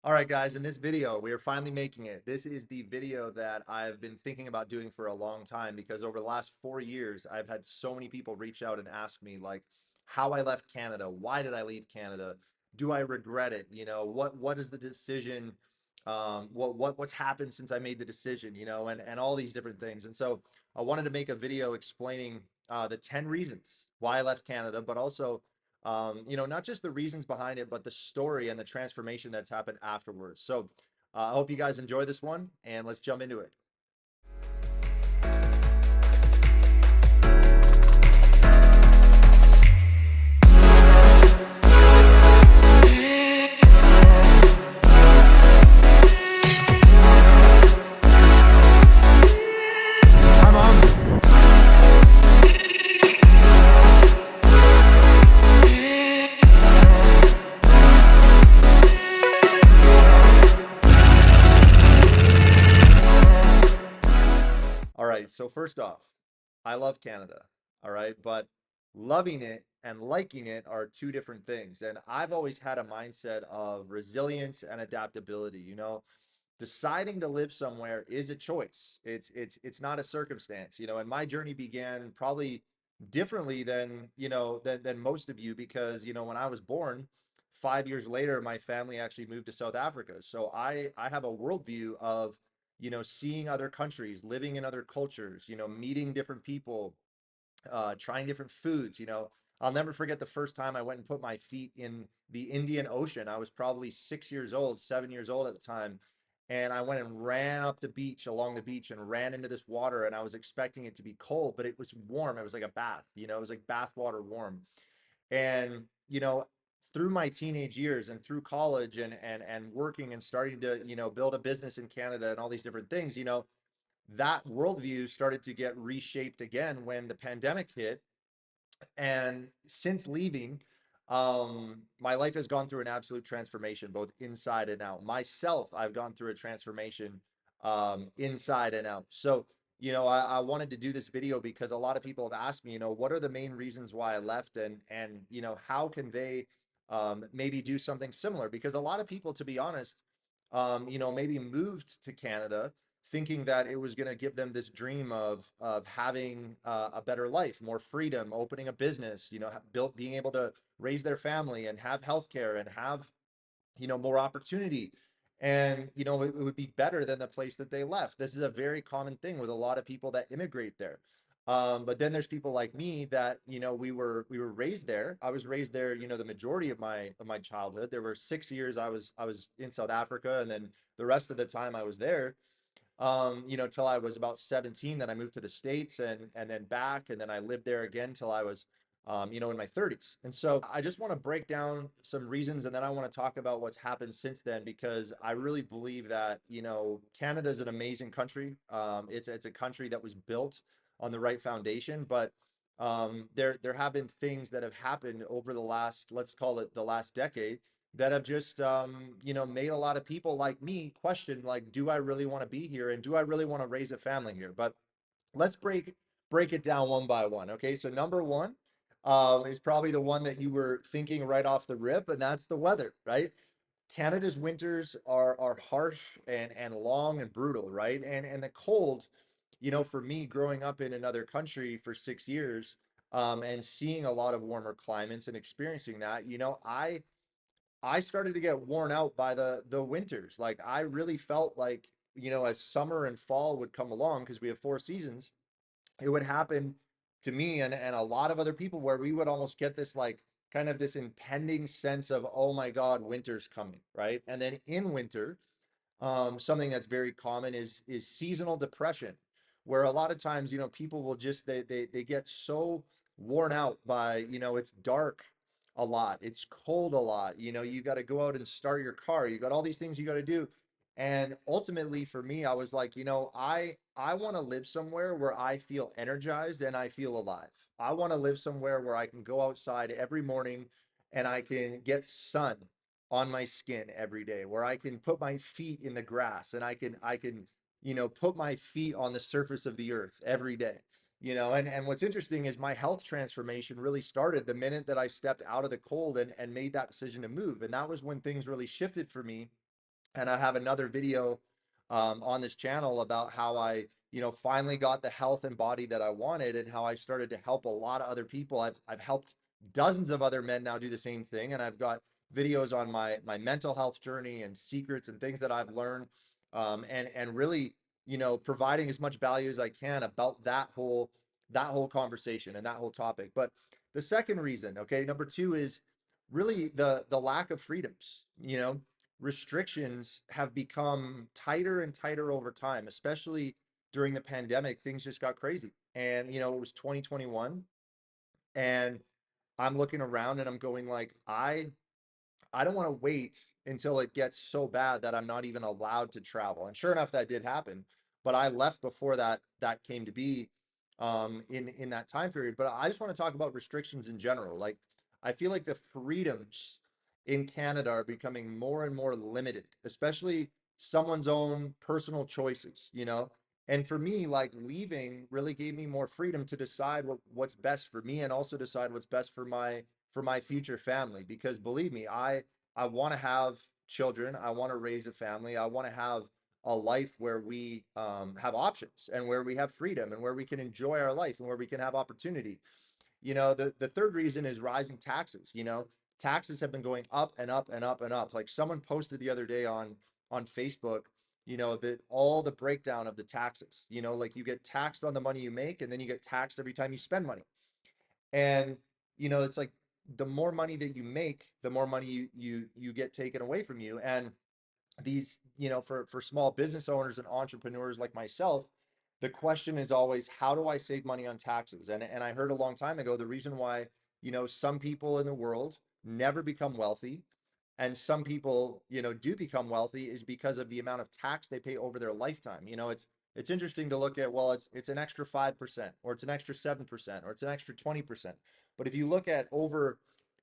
All right, guys, in this video, we are finally making it. This is the video that I've been thinking about doing for a long time because over the last 4 years, I've had so many people reach out and ask me like how I left Canada, why did I leave Canada? Do I regret it? What is the decision? What's happened since I made the decision, and all these different things. And so I wanted to make a video explaining the 10 reasons why I left Canada, but also not just the reasons behind it, but the story and the transformation that's happened afterwards. So I hope you guys enjoy this one and let's jump into it. All right, so first off, I love Canada, all right, but loving it and liking it are two different things. And I've always had a mindset of resilience and adaptability. Deciding to live somewhere is a choice. It's not a circumstance, and my journey began probably differently than most of you because, when I was born, 5 years later, my family actually moved to South Africa. So I have a worldview of, seeing other countries, living in other cultures, meeting different people, trying different foods. I'll never forget the first time I went and put my feet in the Indian Ocean. I was probably 6 years old, 7 years old at the time. And I went and ran up the beach, along the beach, and ran into this water. And I was expecting it to be cold, but it was warm. It was like a bath, it was like bath water warm. And, through my teenage years and through college and working and starting to, build a business in Canada and all these different things, that worldview started to get reshaped again when the pandemic hit. And since leaving, my life has gone through an absolute transformation, both inside and out. Myself, I've gone through a transformation, inside and out. So, I wanted to do this video because a lot of people have asked me, what are the main reasons why I left, and how can they maybe do something similar? Because a lot of people, to be honest, maybe moved to Canada thinking that it was going to give them this dream of having a better life, more freedom, opening a business, being able to raise their family and have healthcare and have, more opportunity. And, it would be better than the place that they left. This is a very common thing with a lot of people that immigrate there. But then there's people like me that, we were raised there. I was raised there, the majority of my childhood. There were 6 years I was in South Africa, and then the rest of the time I was there, till I was about 17. Then I moved to the States and then back, and then I lived there again till I was, in my 30s. And so I just want to break down some reasons, and then I want to talk about what's happened since then, because I really believe that, Canada is an amazing country. It's a country that was built on the right foundation, but there have been things that have happened over the last, let's call it the last decade, that have just made a lot of people like me question, like, do I really want to be here, and do I really want to raise a family here? But let's break it down one by one. Okay, so number one, is probably the one that you were thinking right off the rip, and that's the weather, right? Canada's winters are harsh and long and brutal, right? And the cold, for me, growing up in another country for 6 years, and seeing a lot of warmer climates and experiencing that, I started to get worn out by the winters. Like, I really felt like, as summer and fall would come along, because we have 4 seasons, it would happen to me and a lot of other people, where we would almost get this, like, kind of this impending sense of, oh my God, winter's coming, right? And then in winter, something that's very common is seasonal depression, where a lot of times, people will just they get so worn out by, it's dark a lot, it's cold a lot, you got to go out and start your car, you got all these things you got to do. And ultimately for me, I was like, I want to live somewhere where I feel energized and I feel alive. I want to live somewhere where I can go outside every morning and I can get sun on my skin every day, where I can put my feet in the grass and I can put my feet on the surface of the earth every day. And what's interesting is my health transformation really started the minute that I stepped out of the cold and made that decision to move. And that was when things really shifted for me, And I have another video on this channel about how I, finally got the health and body that I wanted, and how I started to help a lot of other people. I've helped dozens of other men now do the same thing, and I've got videos on my mental health journey and secrets and things that I've learned, and really, providing as much value as I can about that whole conversation and that whole topic. But the second reason, okay, number two, is really the lack of freedoms. Restrictions have become tighter and tighter over time, especially during the pandemic. Things just got crazy. And, it was 2021, and I'm looking around and I'm going like, I don't want to wait until it gets so bad that I'm not even allowed to travel. And sure enough, that did happen. But I left before that came to be, in that time period. But I just want to talk about restrictions in general. Like, I feel like the freedoms in Canada are becoming more and more limited, especially someone's own personal choices. And for me, like, leaving really gave me more freedom to decide what's best for me, and also decide what's best for my future family. Because believe me, I want to have children. I want to raise a family. I want to have a life where we have options, and where we have freedom, and where we can enjoy our life, and where we can have opportunity. The third reason is rising taxes. Taxes have been going up and up and up and up. Like, someone posted the other day on Facebook, that all the breakdown of the taxes. Like, you get taxed on the money you make, and then you get taxed every time you spend money. And it's like, the more money that you make, the more money you get taken away from you. And these, for small business owners and entrepreneurs like myself, the question is always, how do I save money on taxes? And I heard a long time ago, the reason why, some people in the world never become wealthy, and some people, do become wealthy, is because of the amount of tax they pay over their lifetime. It's interesting to look at, well, it's an extra 5%, or it's an extra 7%, or it's an extra 20%. But if you look at over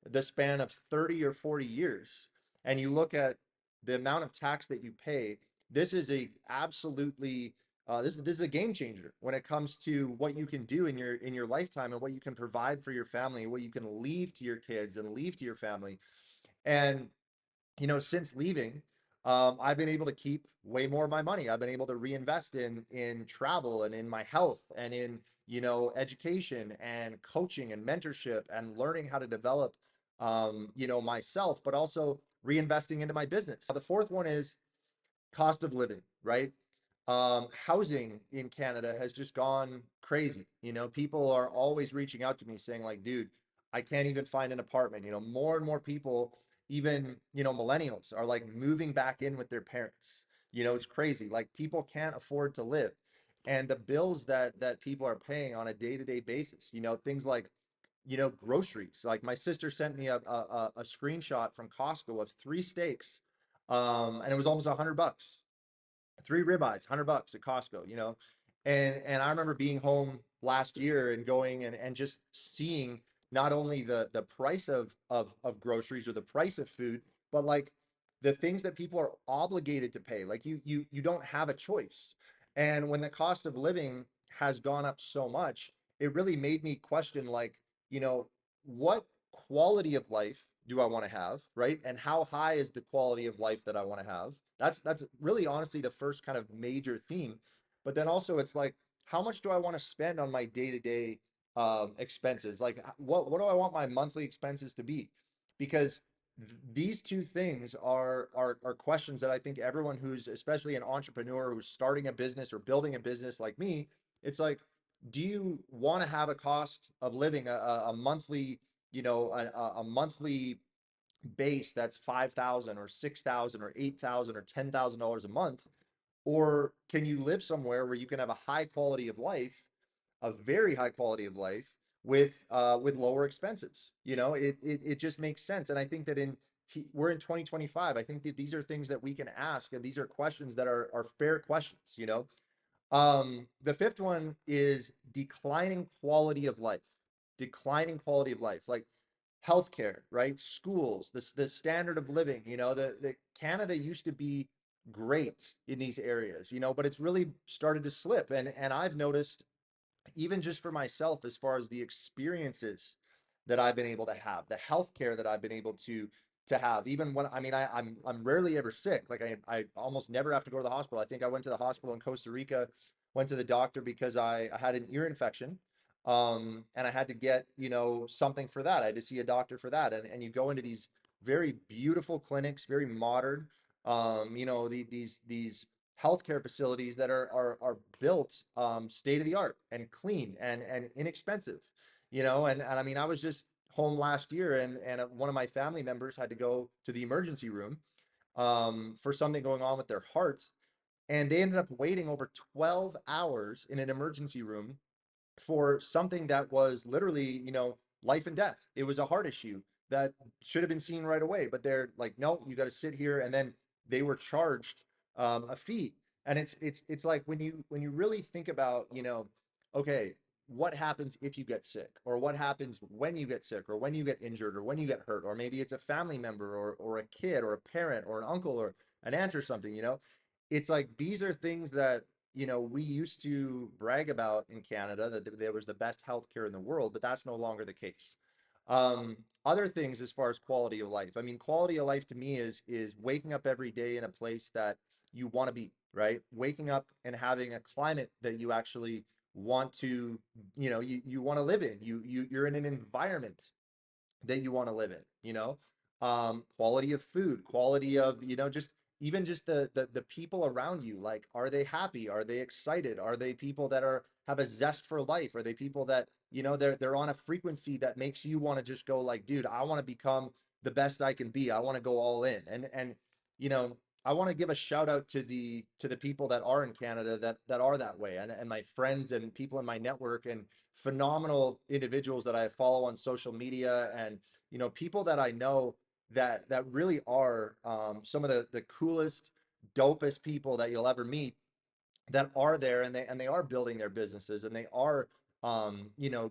the span of 30 or 40 years, and you look at the amount of tax that you pay, this is a absolutely this is a game changer when it comes to what you can do in your lifetime, and what you can provide for your family, and what you can leave to your kids and leave to your family. And since leaving, I've been able to keep way more of my money. I've been able to reinvest in travel, and in my health, and in education and coaching and mentorship, and learning how to develop myself, but also reinvesting into my business. The fourth one is cost of living, right? Housing in Canada has just gone crazy. People are always reaching out to me saying like, dude, I can't even find an apartment. More and more people, even, millennials, are like moving back in with their parents. It's crazy. Like, people can't afford to live. And the bills that people are paying on a day-to-day basis, things like, groceries. Like, my sister sent me a screenshot from Costco of three steaks, and it was almost $100. Three ribeyes, $100 at Costco. And I remember being home last year and going and just seeing not only the price of groceries, or the price of food, but like the things that people are obligated to pay. Like, you don't have a choice. And when the cost of living has gone up so much, it really made me question, like, what quality of life do I want to have, right? And how high is the quality of life that I want to have? That's really, honestly, the first kind of major theme. But then also, it's like, how much do I want to spend on my day-to-day expenses? Like, what do I want my monthly expenses to be? Because these two things are questions that I think everyone who's, especially an entrepreneur who's starting a business or building a business like me, it's like, do you want to have a cost of living, a monthly, a monthly base that's 5,000 or 6,000 or 8,000 or $10,000 a month? Or can you live somewhere where you can have a high quality of life, a very high quality of life, with lower expenses? It just makes sense. And I think that we're in 2025. I think that these are things that we can ask, and these are questions that are fair questions. The fifth one is declining quality of life. Declining quality of life, like healthcare, right? Schools, the standard of living. The Canada used to be great in these areas, but it's really started to slip. And I've noticed, even just for myself, as far as the experiences that I've been able to have, the healthcare that I've been able to have. Even when, I mean, I'm rarely ever sick. Like I almost never have to go to the hospital. I think I went to the hospital in Costa Rica, went to the doctor because I had an ear infection. And I had to get, something for that. I had to see a doctor for that. And you go into these very beautiful clinics, very modern, these healthcare facilities that are built state of the art and clean and inexpensive, and I mean, I was just home last year, and one of my family members had to go to the emergency room for something going on with their heart, and they ended up waiting over 12 hours in an emergency room for something that was literally, life and death. It was a heart issue that should have been seen right away, but they're like, no, you got to sit here. And then they were charged a fee. And it's like when you really think about, okay, what happens if you get sick, or what happens when you get sick, or when you get injured, or when you get hurt, or maybe it's a family member, or a kid, or a parent, or an uncle, or an aunt, or something. It's like these are things that we used to brag about in Canada, that there was the best healthcare in the world, but that's no longer the case. Other things as far as quality of life. I mean, quality of life to me is waking up every day in a place that you want to be, right? Waking up and having a climate that you actually want to, you want to live in. You're in an environment that you want to live in, quality of food, quality of, just even just the people around you. Like, are they happy? Are they excited? Are they people that have a zest for life? Are they people that, they're on a frequency that makes you want to just go like, dude, I want to become the best I can be. I want to go all in. And, you know, I want to give a shout out to the people that are in Canada that are that way, and my friends and people in my network, and phenomenal individuals that I follow on social media, and people that I know that really are some of the coolest, dopest people that you'll ever meet, that are there, and they are building their businesses, and they are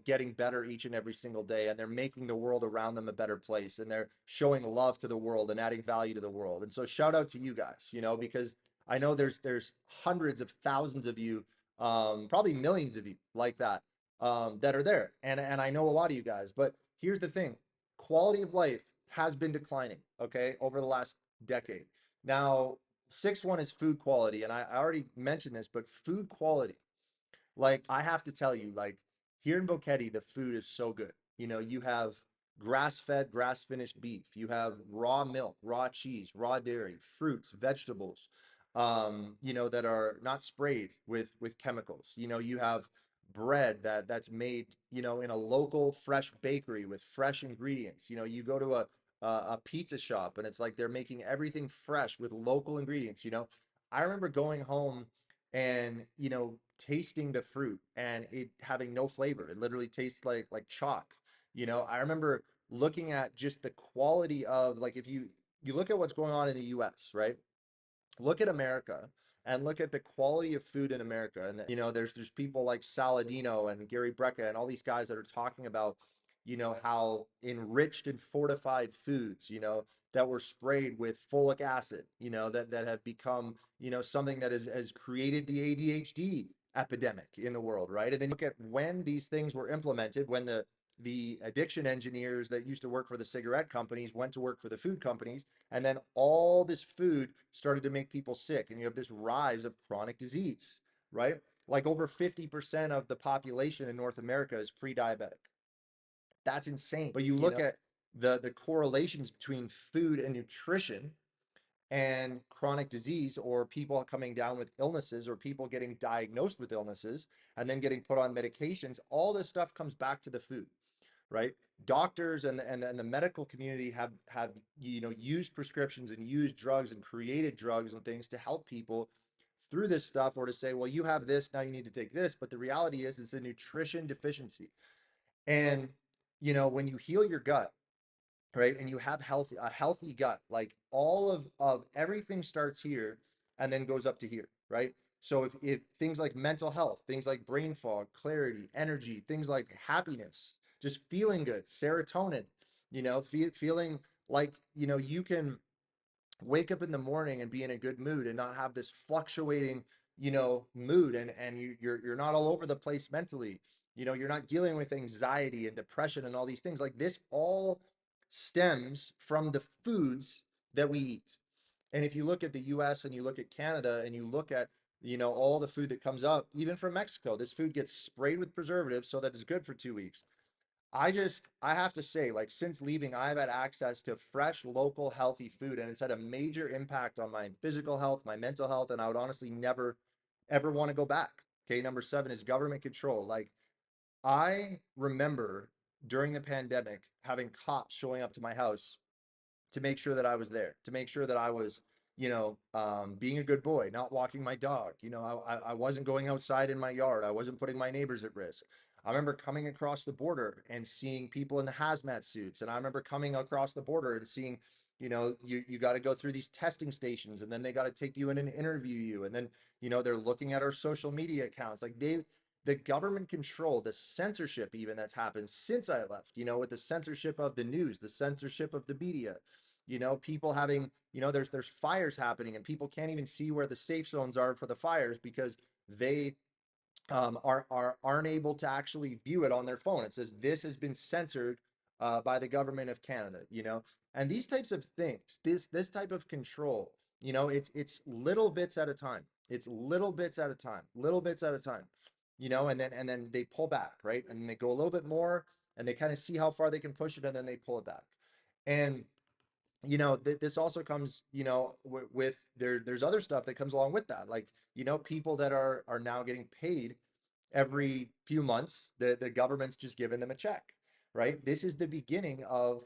getting better each and every single day, and they're making the world around them a better place, and they're showing love to the world and adding value to the world. And so shout out to you guys, because I know there's hundreds of thousands of you, probably millions of you like that are there, and I know a lot of you guys. But here's the thing: quality of life has been declining, okay, over the last decade. Now, sixth one is food quality, and I already mentioned this, but food quality, like, I have to tell you, like, here in Boquete, the food is so good. You have grass-fed, grass-finished beef. You have raw milk, raw cheese, raw dairy, fruits, vegetables, that are not sprayed with chemicals. You have bread that's made, in a local fresh bakery with fresh ingredients. You go to a pizza shop, and it's like they're making everything fresh with local ingredients. I remember going home and tasting the fruit and it having no flavor. It literally tastes like chalk. I remember looking at just the quality of, like, if you look at what's going on in the US, right? Look at America and look at the quality of food in America. And there's people like Saladino and Gary Brecka and all these guys that are talking about, how enriched and fortified foods, that were sprayed with folic acid, that have become, something that has created the ADHD epidemic in the world, right? And then you look at when these things were implemented, when the addiction engineers that used to work for the cigarette companies went to work for the food companies, and then all this food started to make people sick, and you have this rise of chronic disease, right? Like, over 50% of the population in North America is pre-diabetic. That's insane. But you look at the correlations between food and nutrition and chronic disease, or people coming down with illnesses, or people getting diagnosed with illnesses and then getting put on medications. All this stuff comes back to the food, right? Doctors and the medical community have used prescriptions and used drugs and created drugs and things to help people through this stuff, or to say, well, you have this, now you need to take this. But the reality is, it's a nutrition deficiency. And when you heal your gut, right, and you have a healthy gut, like, all of everything starts here and then goes up to here, right? So if things like mental health, things like brain fog, clarity, energy, things like happiness, just feeling good, serotonin, feeling like, you can wake up in the morning and be in a good mood, and not have this fluctuating, mood, and you're not all over the place mentally. You're not dealing with anxiety and depression and all these things. Like, this all stems from the foods that we eat. And if you look at the US and you look at Canada and you look at, all the food that comes up, even from Mexico, this food gets sprayed with preservatives so that it's good for 2 weeks. I have to say, like, since leaving, I've had access to fresh, local, healthy food, and it's had a major impact on my physical health, my mental health, and I would honestly never, ever want to go back. Okay, number seven is government control. Like, I remember during the pandemic having cops showing up to my house to make sure that I was there, to make sure that I was, being a good boy, not walking my dog. I wasn't going outside in my yard. I wasn't putting my neighbors at risk. I remember coming across the border and seeing people in the hazmat suits. And I remember coming across the border and seeing, you got to go through these testing stations and then they got to take you in and interview you. And then, they're looking at our social media accounts. Like the government control, the censorship even that's happened since I left, with the censorship of the news, the censorship of the media, people having, there's fires happening and people can't even see where the safe zones are for the fires because they aren't able to actually view it on their phone. It says this has been censored by the government of Canada, and these types of things, this type of control, it's little bits at a time. It's little bits at a time, little bits at a time, and then they pull back, right? And they go a little bit more and they kind of see how far they can push it and then they pull it back. And this also comes, with there's other stuff that comes along with that, like, people that are now getting paid every few months. The government's just giving them a check, right? This is the beginning of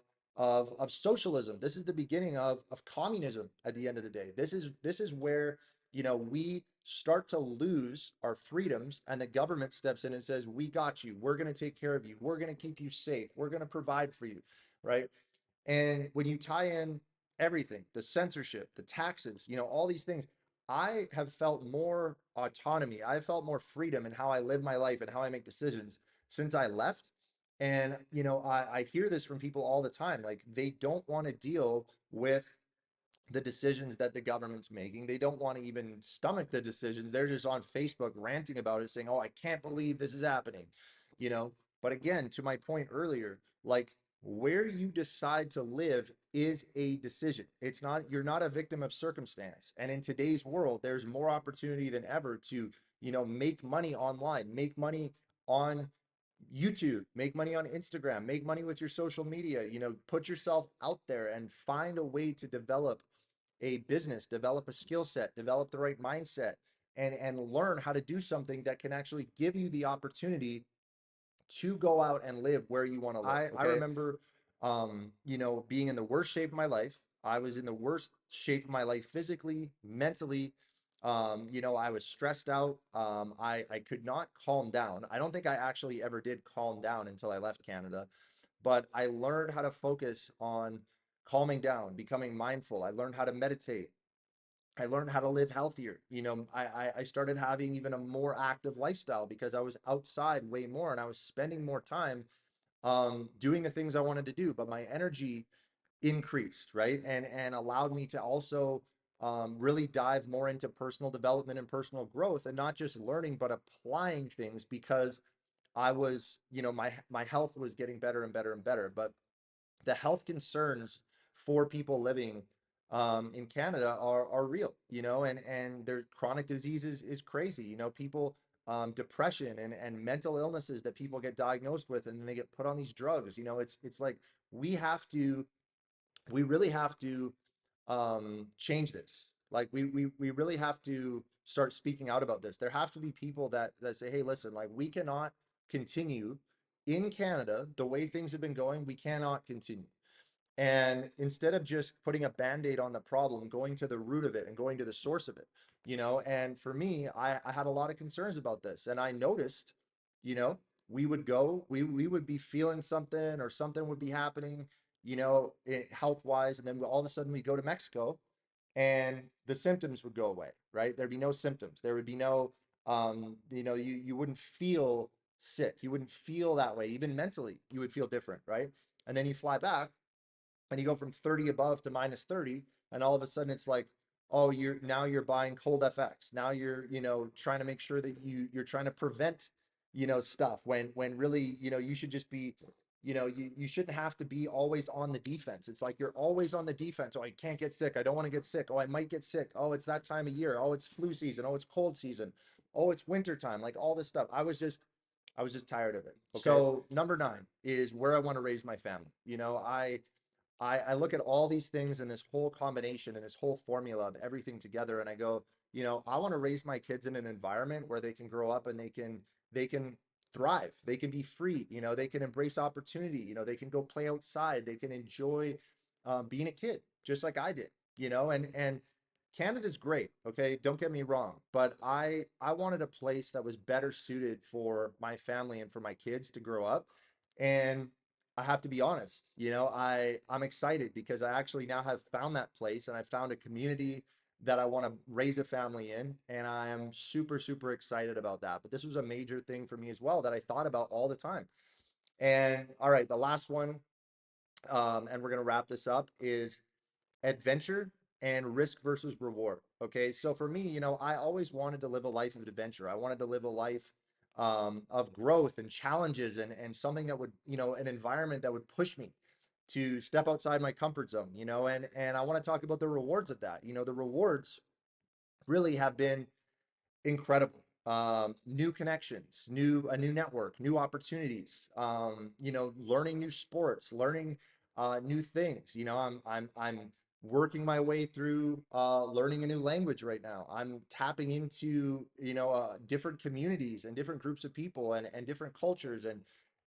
socialism. This is the beginning of communism at the end of the day. This is where, we start to lose our freedoms and the government steps in and says, we got you, we're going to take care of you, we're going to keep you safe, we're going to provide for you, right? And when you tie in everything, the censorship, the taxes, all these things, I have felt more autonomy. I felt more freedom in how I live my life and how I make decisions since I left. And, I hear this from people all the time. Like, they don't want to deal with the decisions that the government's making. They don't want to even stomach the decisions. They're just on Facebook ranting about it, saying, "Oh, I can't believe this is happening." You know, but again, to my point earlier, like, where you decide to live is a decision. It's not, you're not a victim of circumstance. And in today's world, there's more opportunity than ever to, make money online, make money on YouTube, make money on Instagram, make money with your social media, put yourself out there and find a way to develop a business, develop a skill set, develop the right mindset, and learn how to do something that can actually give you the opportunity to go out and live where you want to live. I remember, being in the worst shape of my life. I was in the worst shape of my life physically, mentally. I was stressed out. I could not calm down. I don't think I actually ever did calm down until I left Canada, but I learned how to focus on calming down, becoming mindful. I learned how to meditate. I learned how to live healthier. I started having even a more active lifestyle because I was outside way more and I was spending more time doing the things I wanted to do, but my energy increased, right? And allowed me to also really dive more into personal development and personal growth, and not just learning, but applying things because I was, my health was getting better and better and better. But the health concerns for people living in Canada are real, and their chronic diseases is crazy. People, depression and mental illnesses that people get diagnosed with, and then they get put on these drugs. It's like we have to, we really have to change this. Like, we really have to start speaking out about this. There have to be people that say, hey, listen, like, we cannot continue in Canada the way things have been going. We cannot continue. And instead of just putting a band-aid on the problem, going to the root of it and going to the source of it, and for me, I had a lot of concerns about this. And I noticed, you know, we would be feeling something or something would be happening, health wise. And then all of a sudden we go to Mexico and the symptoms would go away, right? There'd be no symptoms. There would be no, you wouldn't feel sick. You wouldn't feel that way. Even mentally, you would feel different, right? And then you fly back and you go from 30 above to minus 30, and all of a sudden it's like, oh, you're buying cold FX. Now you're, trying to make sure that you're trying to prevent, stuff when really, you should just be, you shouldn't have to be always on the defense. It's like you're always on the defense. Oh, I can't get sick. I don't want to get sick. Oh, I might get sick. Oh, it's that time of year. Oh, it's flu season. Oh, it's cold season. Oh, it's winter time. Like all this stuff. I was just tired of it. Okay. So number nine is where I want to raise my family. I look at all these things and this whole combination and this whole formula of everything together, and I go, I want to raise my kids in an environment where they can grow up and they can thrive. They can be free. They can embrace opportunity. They can go play outside. They can enjoy being a kid, just like I did. And Canada's great. Okay, don't get me wrong, but I wanted a place that was better suited for my family and for my kids to grow up. And I have to be honest, I'm excited because I actually now have found that place and I found a community that I want to raise a family in, and I am super, super excited about that. But this was a major thing for me as well that I thought about all the time. And all right, the last one, and we're gonna wrap this up, is adventure and risk versus reward. Okay, so for me, I always wanted to live a life of adventure. I wanted to live a life of growth and challenges and something that would, an environment that would push me to step outside my comfort zone, and I want to talk about the rewards of that. The rewards really have been incredible. New connections, a new network, new opportunities. Learning new sports, learning new things. I'm working my way through learning a new language right now. I'm tapping into different communities and different groups of people and different cultures. And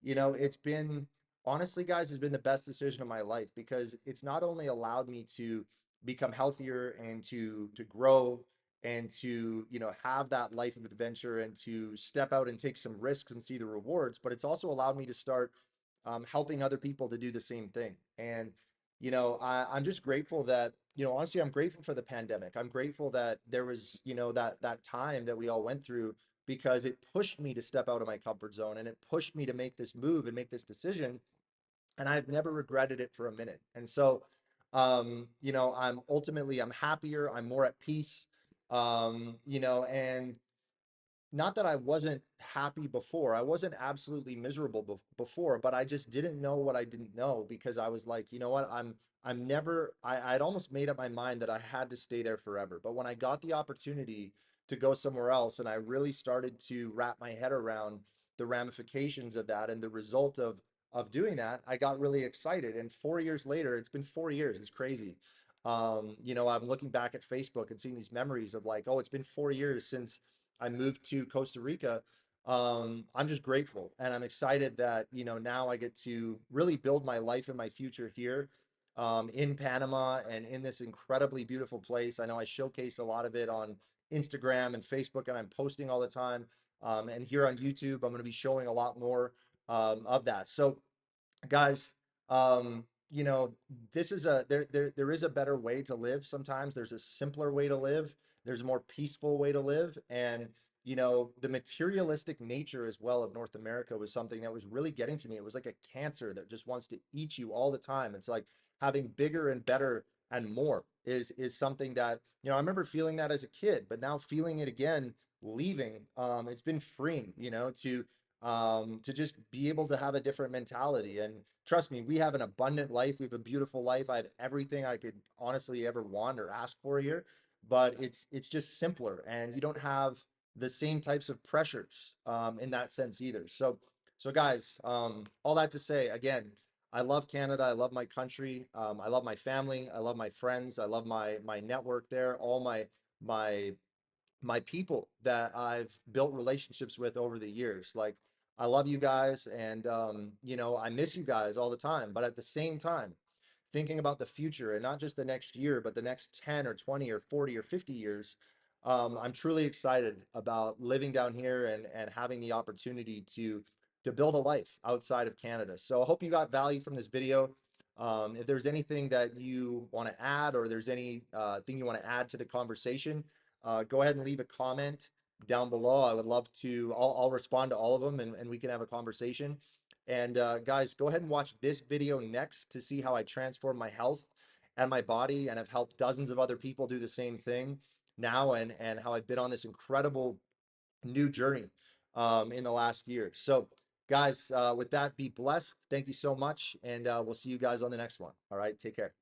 it's been, honestly, guys, has been the best decision of my life because it's not only allowed me to become healthier and to grow and to have that life of adventure and to step out and take some risks and see the rewards, but it's also allowed me to start helping other people to do the same thing. And I'm just grateful that, honestly, I'm grateful for the pandemic. I'm grateful that there was, that time that we all went through, because it pushed me to step out of my comfort zone and it pushed me to make this move and make this decision, and I've never regretted it for a minute. And so, I'm happier, I'm more at peace, and not that I wasn't happy before. I wasn't absolutely miserable before, but I just didn't know what I didn't know, because I was like, you know what, I'm never, I'd almost made up my mind that I had to stay there forever. But when I got the opportunity to go somewhere else and I really started to wrap my head around the ramifications of that and the result of doing that, I got really excited. And 4 years later, it's been 4 years. It's crazy. I'm looking back at Facebook and seeing these memories of like, oh, it's been 4 years since I moved to Costa Rica. I'm just grateful and I'm excited that, now I get to really build my life and my future here in Panama and in this incredibly beautiful place. I know I showcase a lot of it on Instagram and Facebook, and I'm posting all the time. And here on YouTube, I'm going to be showing a lot more of that. So, guys, you know, this is a there is a better way to live. Sometimes there's a simpler way to live. There's a more peaceful way to live. And the materialistic nature as well of North America was something that was really getting to me. It was like a cancer that just wants to eat you all the time. It's like having bigger and better and more is something that, I remember feeling that as a kid, but now feeling it again leaving. It's been freeing, to just be able to have a different mentality. And trust me, we have an abundant life. We have a beautiful life. I have everything I could honestly ever want or ask for here, but it's just simpler, and you don't have the same types of pressures in that sense either. So guys, all that to say, again, I love Canada. I love my country. I love my family. I love my friends. I love my network there. All my my people that I've built relationships with over the years. Like, I love you guys, and I miss you guys all the time. But at the same time, thinking about the future and not just the next year, but the next 10 or 20 or 40 or 50 years, I'm truly excited about living down here and having the opportunity to build a life outside of Canada. So I hope you got value from this video. If there's anything that you want to add, or there's any thing you want to add to the conversation, go ahead and leave a comment down below. I would love to, I'll respond to all of them, and we can have a conversation. And guys, go ahead and watch this video next to see how I transform my health and my body, and have helped dozens of other people do the same thing now, and how I've been on this incredible new journey in the last year. So Guys, with that, be blessed. Thank you so much. And we'll see you guys on the next one. All right. Take care.